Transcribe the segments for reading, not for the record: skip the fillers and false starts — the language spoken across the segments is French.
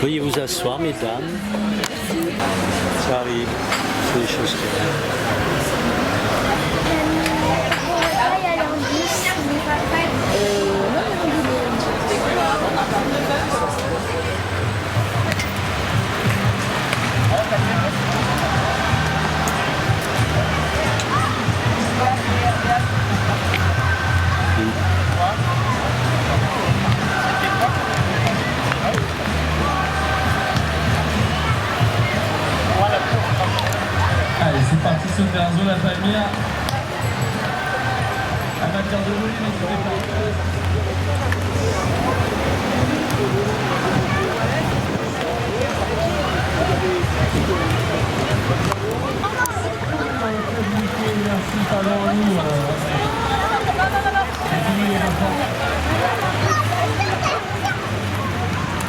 Veuillez vous asseoir, mesdames. Ça arrive, c'est des choses qui arrivent. Allez, c'est parti, Sonderzo, la famille. Amateur de volley, n'hésitez pas. Merci, pardon, nous.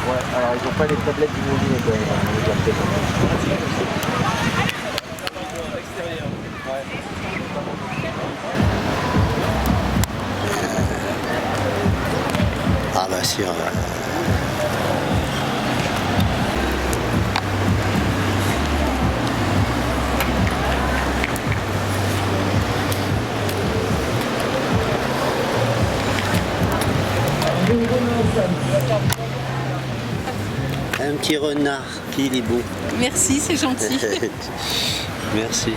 Ouais, alors ils n'ont pas les tablettes du Moulinet quand même. Ah bah si, un petit renard, qu'il est beau. Merci, c'est gentil. Merci.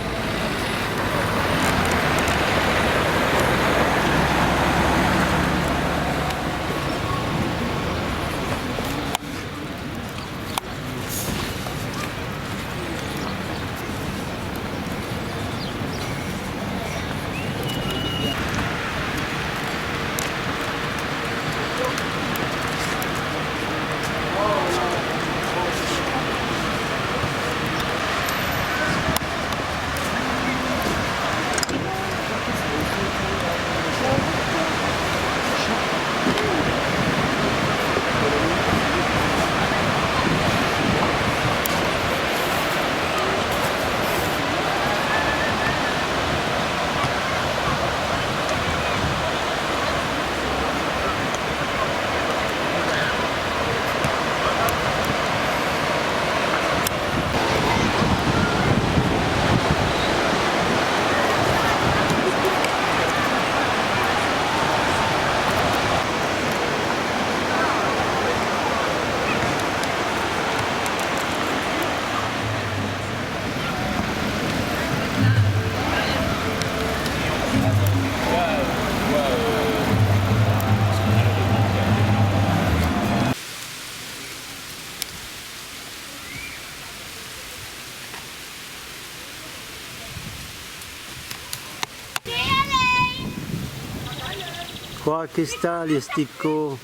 Quoi, qu'est-ce que t'as, les stickos?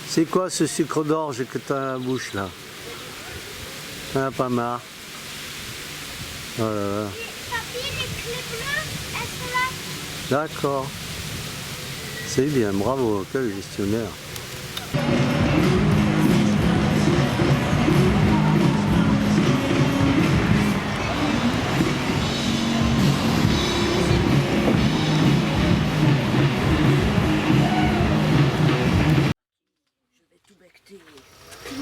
C'est quoi ce sucre d'orge que t'as dans la bouche là? Ah, pas marre. Oh là là. D'accord. C'est bien, bravo, quel gestionnaire.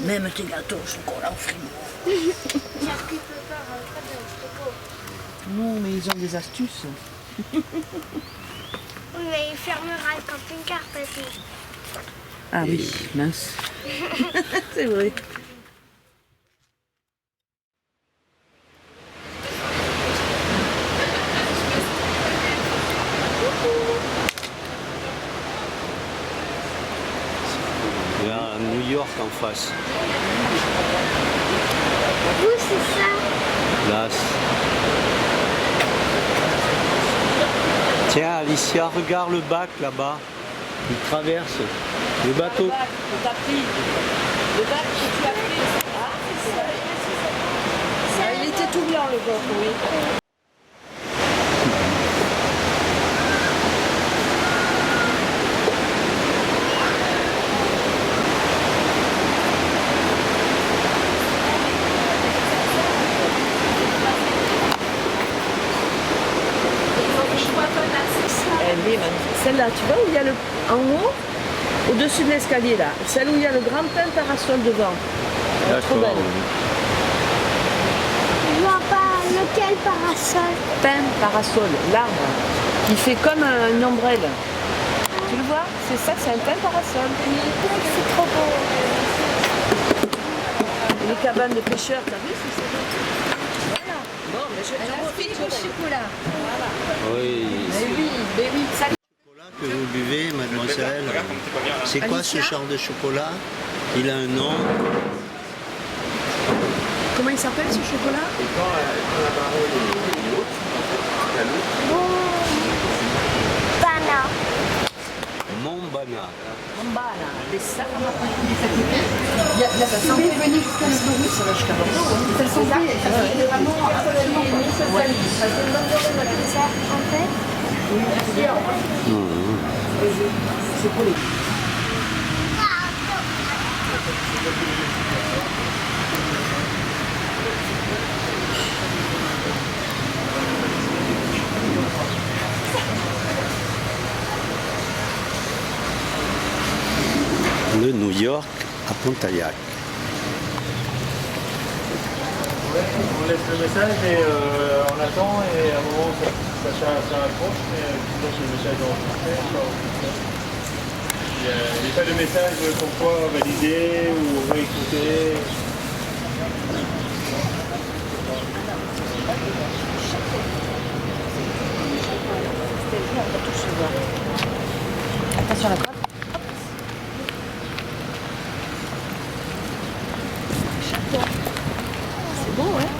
Même tes gâteaux au chocolat au frigo. Non, mais ils ont des astuces. Oui, mais il fermera le camping-car, papy. Ah oui, mince. C'est vrai. Il y a un New York en face. Où c'est ça? Là. Tiens, Alicia, regarde le bac là-bas. Il traverse le bateau. Le bac que tu as pris. Le bac que tu as pris. Ah, c'est ça. Ah, il était tout blanc le bac, oui. Celle-là, tu vois où il y a le en haut, Au-dessus de l'escalier là. Celle où il y a le grand pain parasol devant. Trop belle. Je vois pas lequel parasol. Pain parasol, l'arbre. Il fait comme une ombrelle. Tu le vois? C'est ça, c'est un pain parasol. C'est trop beau. Et les cabanes de pêcheurs, t'as vu? C'est ça. Voilà. Bon, mais je te profite au chocolat. Oui. Mais oui, ça. Que vous buvez, mademoiselle, c'est quoi ce genre de chocolat? Il a un nom. Comment il s'appelle ce chocolat? Bana. Montbana. Montbana, des sacs. Ça sent venir jusqu'à Bordeaux, ça va jusqu'à Bordeaux. Ça sent vraiment absolument nécessaire. En fait, C'est pour les... Le New York à Pontiac. On laisse le message et on attend et à un moment ça rapproche et puis le message enregistré. Il n'y a pas de message comme quoi valider ou réécouter. Attention à la crotte. C'est beau, hein?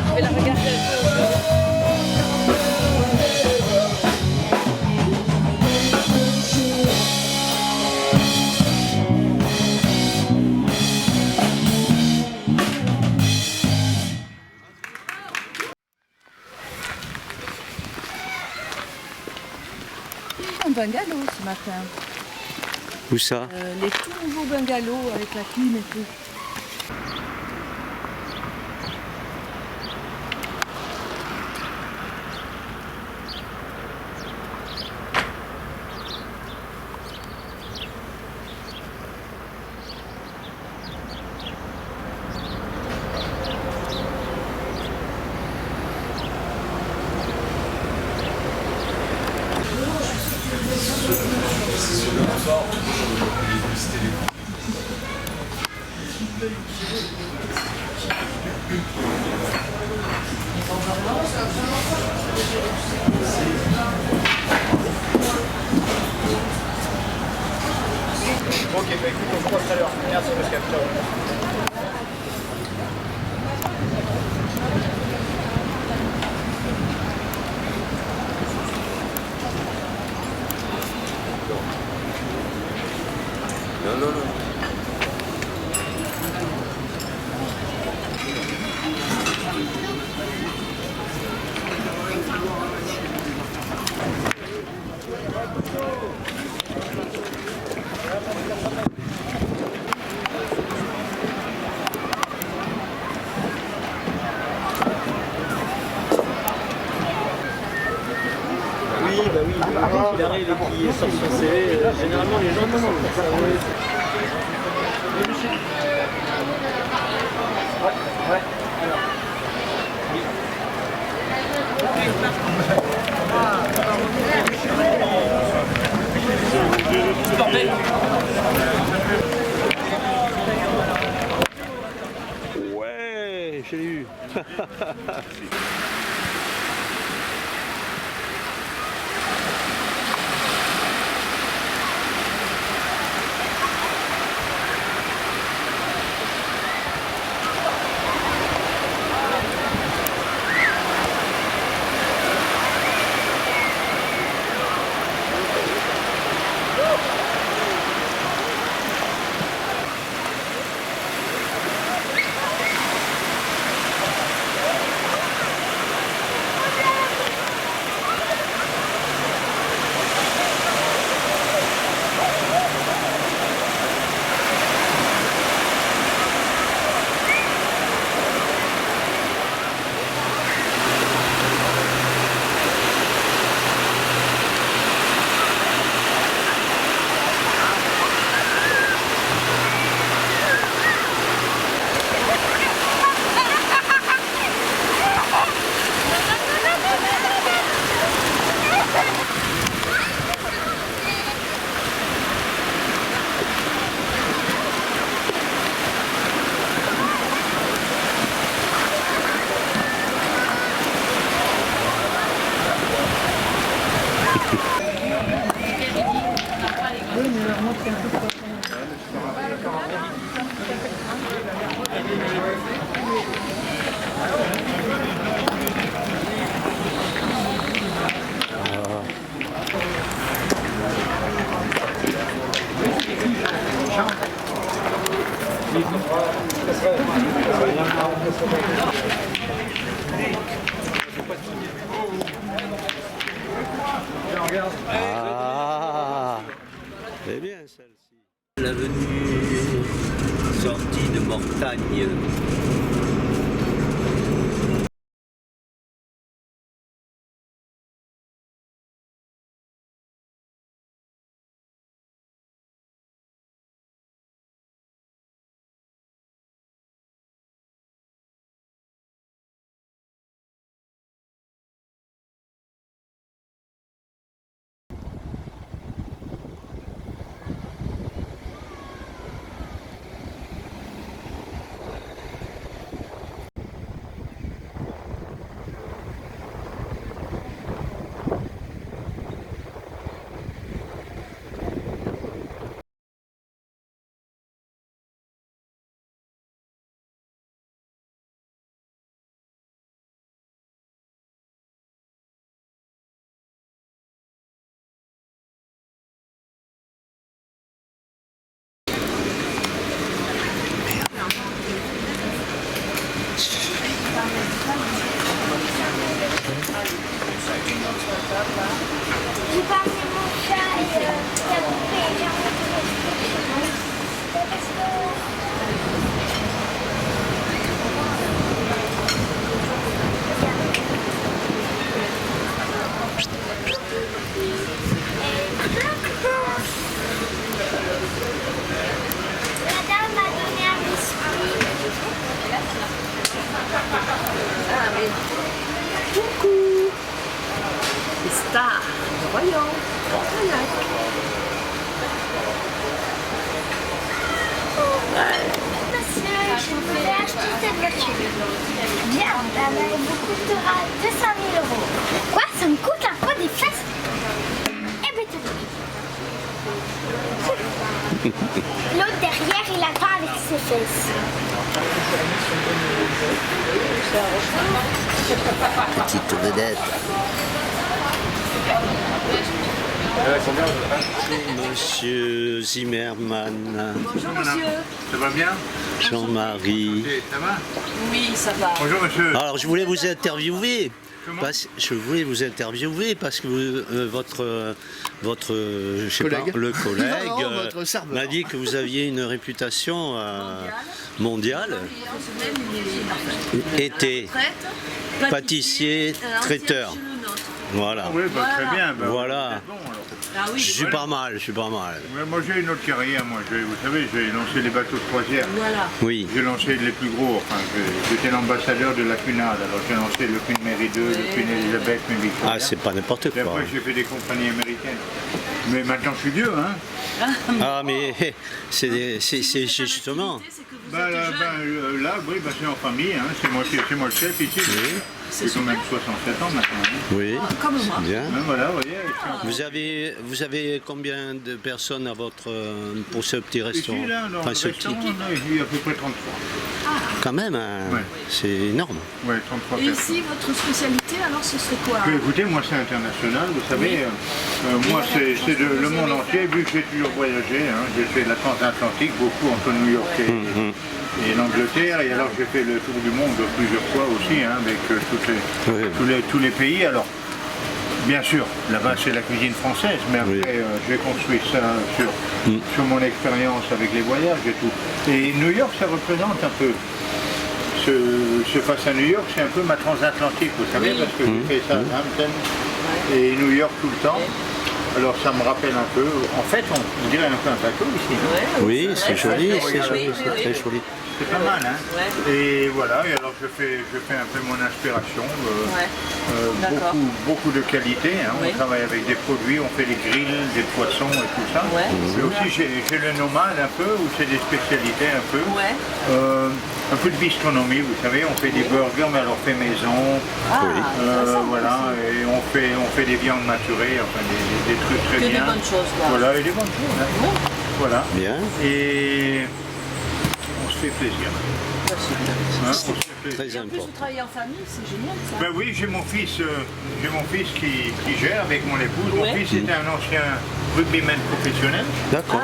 Je vais la regarder un peu. Un bungalow ce matin. Où ça? Les tout nouveaux bungalows avec la clim et tout. Ok, bah écoute, on se croise tout à l'heure. Merci Pascal. Ciao. Non. Oui, il arrive et qui sort son CV. généralement les gens qui sont... Ouais. Ouais, je l'ai eu. Ah, c'est bien celle-ci. L'avenue sortie de Mortagne. J'ai pas amené mon chat et la poupée. J'ai emmené la dame m'a donné un biscuit. Ah oui. Coucou. Star. Voyons. Monsieur, je voulais acheter cette voiture. Bien, elle vous coûtera 200 000 €. Quoi? Ça me coûte un peu des fesses? Eh bien, tout. L'autre derrière, il attend avec ses fesses. Petite vedette. Monsieur Zimmerman. Bonjour monsieur. Ça va bien? Jean-Marie. Ça va? Oui, ça va. Bonjour monsieur. Alors je voulais vous interviewer. Comment? Je voulais vous interviewer parce que votre je sais pas, le collègue m'a dit que vous aviez une réputation mondiale. Était pâtissier, traiteur. Voilà. Oui, bah, très bien. Bah, Voilà. bon, alors. Ah oui, je suis pas mal. Ouais, moi j'ai une autre carrière, vous savez, j'ai lancé les bateaux de croisière. Voilà. Oui. J'ai lancé les plus gros, enfin j'étais l'ambassadeur de la Cunard, alors j'ai lancé le Queen Mary 2, le Queen Elizabeth, Queen Victoria. Ah, c'est pas n'importe Et quoi. après j'ai fait des compagnies américaines. Mais maintenant je suis vieux, hein. Ah, mais c'est justement. Là, oui, c'est en famille, hein. C'est moi le chef ici. Oui. J'ai quand même 67 ans maintenant. Hein. Oui. Comme moi. Bien. Hein, voilà, vous voyez. Vous avez combien de personnes à pour ce petit restaurant? Ici, là, dans Enfin, le ce restaurant, petit. là, il y a à peu près 33. Quand même, hein, Ouais. c'est énorme. Ouais, 33 Et personnes. ici, votre spécialité, alors, ce serait quoi? Écoutez, moi c'est international, vous savez, moi c'est le monde entier, vu que j'ai toujours voyagé, hein, j'ai fait la transatlantique, beaucoup entre New York et l'Angleterre, et alors j'ai fait le tour du monde plusieurs fois aussi, hein, avec tous les pays. Alors, bien sûr, là-bas c'est la cuisine française, mais après j'ai construit ça sur mon expérience avec les voyages et tout. Et New York, ça représente un peu. Ce face à New York, c'est un peu ma transatlantique, vous savez, parce que j'ai fait ça à Hampton et New York tout le temps. Alors ça me rappelle un peu, en fait on dirait un peu un bateau ici. Oui, c'est joli, c'est très joli. C'est pas mal, hein. Et voilà, et alors je fais un peu mon inspiration, beaucoup de qualité, hein. On travaille avec des produits, on fait des grilles, des poissons et tout ça. Mais aussi j'ai le nomade un peu, où c'est des spécialités un peu. Un peu de bistronomie, vous savez, on fait des burgers, mais alors fait maison. Voilà, et on fait des viandes maturées, enfin des trucs très bien. Des bonnes choses, quoi. Voilà, et des bonnes choses. Hein. Voilà. Bien. Et on se fait plaisir. Hein, on se fait plaisir. Très En plus, important. vous travaillez en famille, c'est génial, ça. Ben oui, j'ai mon fils qui gère avec mon épouse. Mon fils était un ancien rugbyman professionnel. D'accord.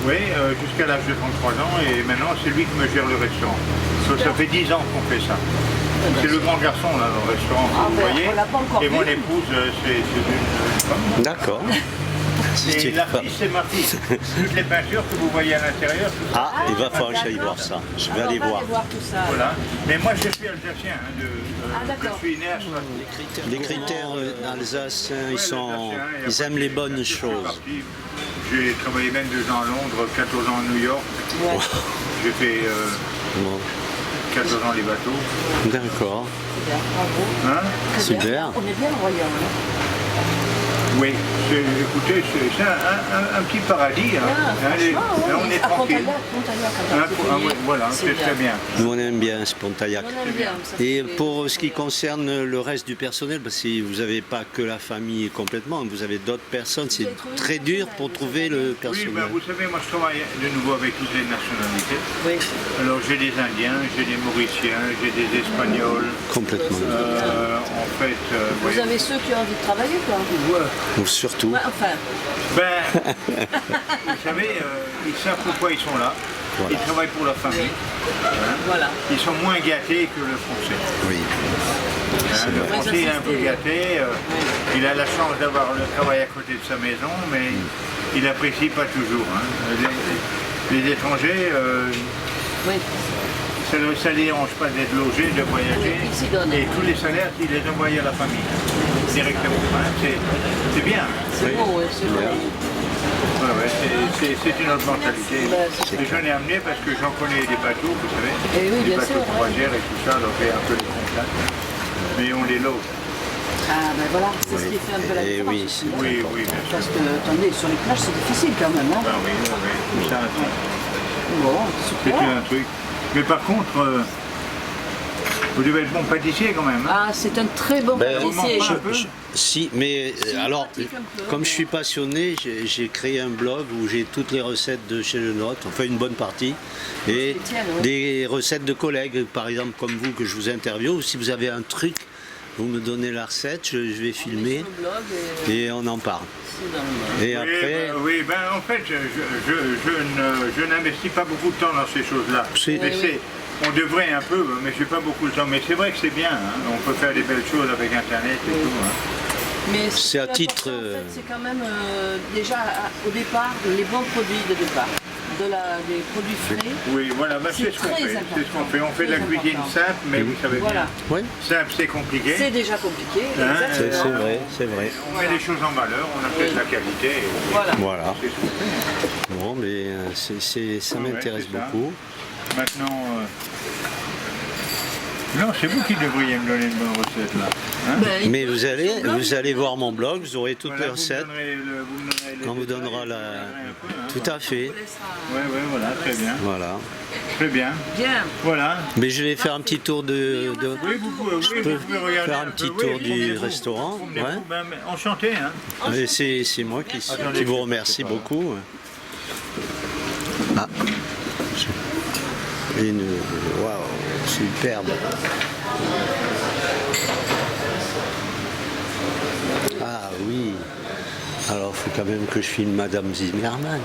Oui, jusqu'à l'âge de 33 ans, et maintenant c'est lui qui me gère le restaurant. Ça fait 10 ans qu'on fait ça. C'est le grand garçon là dans le restaurant, vous voyez. On l'a pas encore Et vu. mon épouse, c'est une femme. D'accord. Et la fille, c'est ma fille. Toutes les peintures que vous voyez à l'intérieur. Ah, il va falloir que j'aille voir ça. Je vais aller On va voir. aller voir tout ça. Voilà. Mais moi je suis alsacien. Hein, d'accord. Je suis né à Strasbourg. Les critères alsaciens, ils aiment les bonnes choses. J'ai travaillé 22 ans à Londres, 14 ans à New York. J'ai fait 14 ans les bateaux. D'accord. Bravo. Hein? Super. On est bien au royaume. Oui, écoutez, c'est un petit paradis. Hein. Là, on est tranquille. Voilà, c'est très bien. Nous, on aime bien Spontaïac. On aime bien. Ça Et fait- pour ce qui concerne le reste du personnel, parce que vous n'avez pas que la famille complètement, vous avez d'autres personnes, c'est très dur pour trouver le Oui, personnel. ben, vous savez, moi je travaille de nouveau avec toutes les nationalités. Oui. Alors j'ai des Indiens, j'ai des Mauriciens, j'ai des Espagnols. Complètement. En fait, Vous avez ceux qui ont envie de travailler, quoi. Ou surtout. Ouais, enfin, Ben, vous savez, ils savent pourquoi ils sont là. Voilà. Ils travaillent pour la famille. voilà. Ils sont moins gâtés que le français. Oui. Hein, le vrai. français est un peu gâté. Il a la chance d'avoir le travail à côté de sa maison, mais il n'apprécie pas toujours. Hein. Les étrangers, Oui. ça ne les dérange pas d'être logés, de voyager. Ils s'y donnent. Et tous les salaires, ils les envoient à la famille, directement. Hein. C'est bien. C'est beau, oui, c'est beau. Ouais, c'est une autre mentalité. Et j'en ai amené parce que j'en connais des bateaux, vous savez, Eh oui, des bien bateaux sûr, de croisière et tout ça, donc j'ai un peu les contacts. Mais on les loge. Ah, ben voilà, c'est ce qui fait un peu la Eh différence. oui, aussi, Oui, hein. oui, bien sûr. Parce que, attendez, sur les plages, c'est difficile quand même. Hein. Ah oui, oui, c'est un truc. Bon, C'est super. un truc. Mais par contre, vous devez être bon pâtissier quand même. Hein. Ah, c'est un très bon Ben, pâtissier. un peu. Si, mais alors, pratique un peu, comme mais- je suis passionné, j'ai créé un blog où j'ai toutes les recettes de chez Le Nôtre, enfin une bonne partie, et C'est les tiennes, oui. des recettes de collègues, par exemple comme vous, que je vous interviewe. Si vous avez un truc, vous me donnez la recette, je vais filmer Sur le blog, et on en parle. c'est dans le blog. Et après, Oui, ben, en fait, je n'investis pas beaucoup de temps dans ces choses-là. C'est- Mais on devrait un peu, mais je n'ai pas beaucoup de temps. Mais c'est vrai que c'est bien, hein. On peut faire des belles choses avec Internet et tout. Hein. Mais C'est à important, titre, en fait, c'est quand même déjà au départ les bons produits de départ. des produits frais. Oui, voilà, bah, c'est ce qu'on fait. C'est ce qu'on fait. On fait de la cuisine simple, mais vous savez Voilà. bien. Oui, Simple, c'est compliqué. C'est déjà compliqué. Hein, c'est vrai, c'est vrai. On met les choses en valeur, on a fait de la qualité. Et Voilà. Voilà. c'est ce qu'on fait. Bon, mais ça Ouais, m'intéresse c'est ça. beaucoup. Maintenant, non, c'est vous qui devriez me donner une bonne recette là. Hein? Ben, Mais vous allez voir mon blog, vous aurez toutes Voilà, les vous me recettes. donnerez On vous donnera la... Tout à fait. Oui, voilà, très bien. Voilà. Très bien. Bien. Voilà. Mais je vais faire un petit tour de... Oui, vous pouvez regarder faire un petit peu. tour Oui, du promenez-vous. restaurant, Promenez-vous. ouais. Ben, enchanté, hein. Et c'est moi qui vous remercie beaucoup. Ah. Waouh, superbe. Ah oui. Alors, il faut quand même que je filme Madame Zimmermann.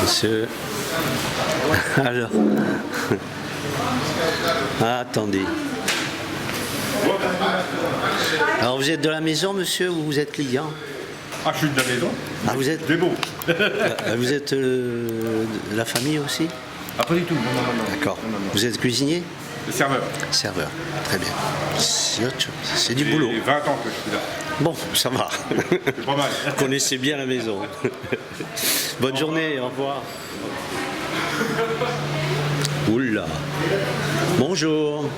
Monsieur. Alors. Ah, attendez. Alors, vous êtes de la maison, monsieur, ou vous êtes client? Ah, je suis de la maison. Ah, vous êtes, C'est beau. vous êtes de la famille aussi? Ah, pas du tout. Non. D'accord. Vous êtes cuisinier? Le serveur. Serveur. Très bien. C'est autre chose. C'est du boulot. J'ai 20 ans que je suis là. Bon, ça va. C'est pas mal. Vous connaissez bien la maison. Bonne journée, au revoir. Oula. Bonjour.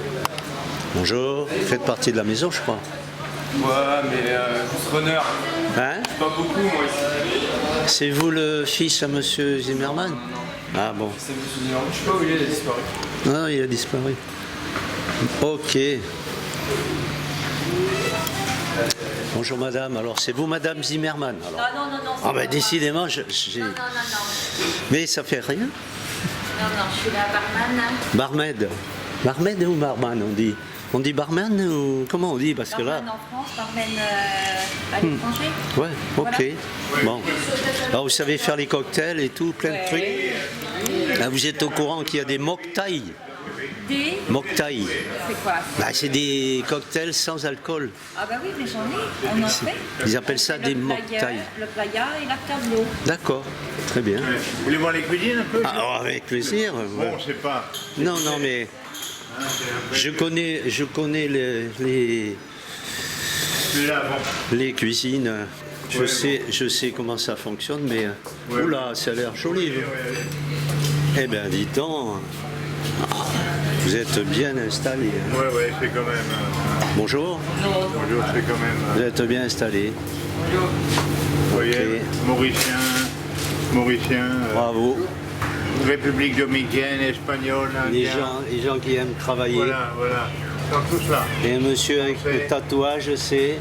Bonjour. Vous faites partie de la maison, je crois. Ouais, mais juste runner. Hein? Pas beaucoup, moi, ici. C'est vous le fils à monsieur Zimmermann? Ah bon. C'est monsieur Zimmermann. Je sais pas où il a disparu. Non, il a disparu. Ok. Bonjour madame, alors c'est vous madame Zimmermann alors? Non. Ah ben décidément, j'ai... Non. Mais ça fait rien. Non, je suis la barman. Barmaid. Barmaid ou barman on dit? On dit barman ou comment on dit? Parce que là... Barman en France, barman à l'étranger. Ouais, ok. Voilà. Bon. Alors vous savez faire les cocktails et tout, plein de trucs. Là, vous êtes au courant qu'il y a des mocktails? Des... Mocktails. C'est quoi? Bah, c'est des cocktails sans alcool. Ah bah oui, mais j'en ai. On en fait. Ils appellent ça C'est des le playa, mocktails. Le playa et l'afterglow. D'accord, très bien. Vous voulez voir les cuisines un peu? Alors avec plaisir. Ouais. Bon, c'est pas. Non, mais je connais les cuisines. Je sais comment ça fonctionne, mais oula, ça a l'air joli. Eh bien, dis donc, vous êtes bien installé. Hein. Ouais, c'est quand même. Bonjour. Bonjour, c'est quand même. Vous êtes bien installé. Vous voyez, Mauricien, Bravo. République dominicaine, espagnole, Les indien. gens qui aiment travailler. Voilà. Donc tout cela. Et un monsieur avec le tatouage, c'est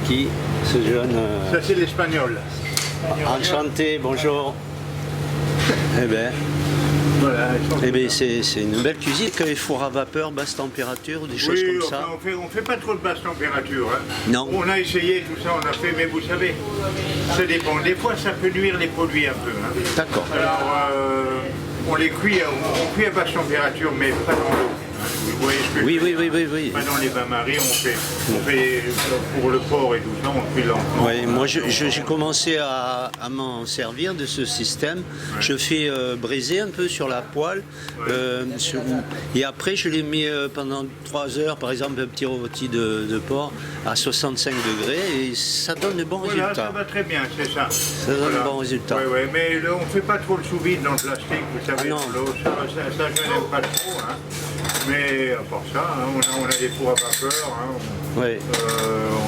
qui ce jeune Ça, c'est l'espagnol. Enchanté, bonjour. Eh bien, Voilà. c'est une belle cuisine, avec les fours à vapeur, basse température, des choses comme ça. On fait pas trop de basse température. Hein. Non. On a essayé tout ça, on a fait, mais vous savez, ça dépend. Des fois, ça peut nuire les produits un peu. Hein. D'accord. Alors, on les cuit, on cuit à basse température, mais pas dans l'eau. Vous voyez ce que je veux dire? Oui. Pas dans les bains-maries, on fait pour le porc et tout ça, on cuit lentement. Ouais, moi, j'ai commencé à m'en servir de ce système. Ouais. Je fais braiser un peu sur la poêle. Et après, je les mets pendant 3 heures, par exemple, un petit rôti de porc à 65 degrés. Et ça donne de bons résultats. Ça va très bien, c'est ça. Ça donne de bons résultats. Oui, mais on ne fait pas trop le sous-vide dans le plastique, vous savez, dans l'eau. Ça, je n'aime pas trop. Hein. Mais à part ça, hein, on a des fours à vapeur, hein, ouais.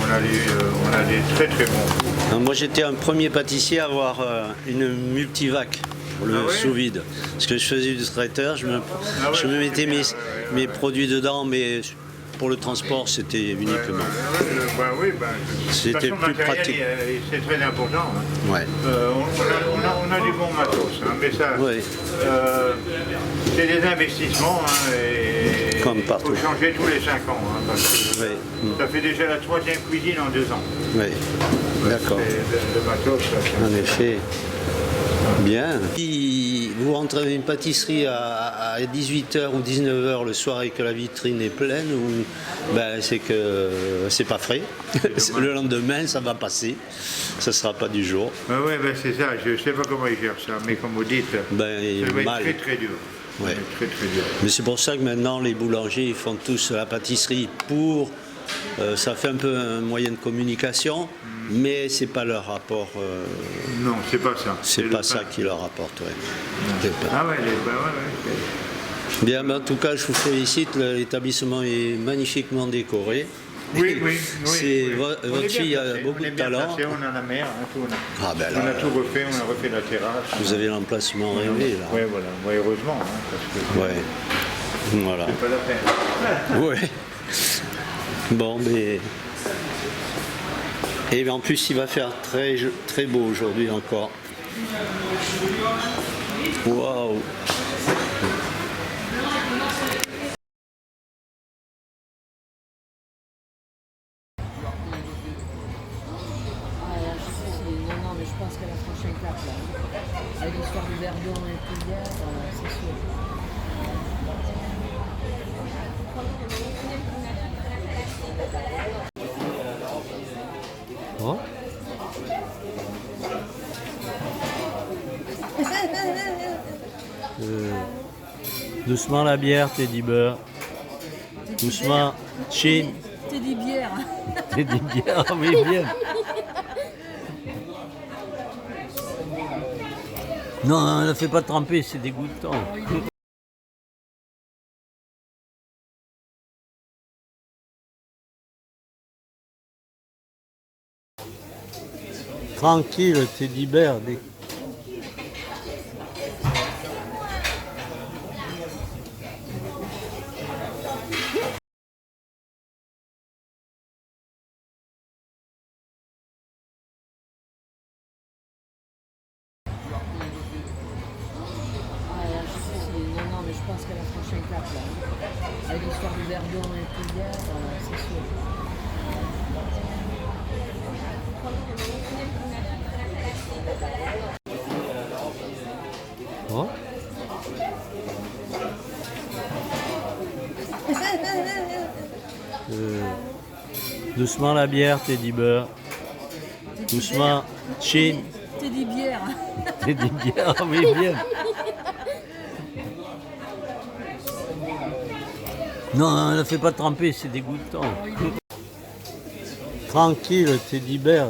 On a des très très bons. Alors moi j'étais un premier pâtissier à avoir une multivac pour le sous-vide. Parce que je faisais du traiteur, je me mettais mes produits dedans, mais pour le transport c'était uniquement. C'était plus pratique. C'est très important. Hein. Ouais. On a du bon matos, hein, mais ça, c'est des investissements. Hein, et comme partout. Il faut changer tous les 5 ans. Hein, parce que ça fait déjà la 3e cuisine en 2 ans. Oui, d'accord. Le matos. En effet. Bien. Si vous rentrez dans une pâtisserie à 18h ou 19h le soir et que la vitrine est pleine, c'est que c'est pas frais. Le lendemain, ça va passer. Ça ne sera pas du jour. Oui, c'est ça. Je ne sais pas comment ils gèrent ça, mais comme vous dites, ça va être très très dur. Ouais. Très très dur. Mais c'est pour ça que maintenant les boulangers ils font tous la pâtisserie pour. Ça fait un peu un moyen de communication, mais c'est pas leur rapport. Non, c'est pas ça. C'est pas ça qui leur rapporte. Ouais. Ah ouais, Bien, en tout cas, je vous félicite. L'établissement est magnifiquement décoré. Oui. Votre fille a beaucoup de talent. On a la mer, tout. On a tout refait, on a refait la terrasse. Vous avez l'emplacement rêvé là. Oui, voilà. Ouais, heureusement. Parce que voilà. c'est pas la peine. Ouais. Bon, mais. Et en plus, il va faire très, très beau aujourd'hui encore. Waouh! Non, mais je pense qu'elle a franchi un cap là. Avec l'histoire du Verdon et tout hier, c'est sûr. Oh. Doucement la bière, Teddy Bear. Doucement. Chin. Teddy bière. Teddy bière, oui, bien. Non, ne la fais pas tremper, c'est dégoûtant. Tranquille, Teddy Bear. Non, mais je pense qu'elle a franchi un cap là. Avec l'histoire du Verdon et tout hier, c'est sûr. Oh. Doucement la bière, Teddy Bear. Doucement. Chin. Teddy bière. Teddy bière, oui, bien. Non, ne la fais pas tremper, c'est dégoûtant. Tranquille, Teddy Bear.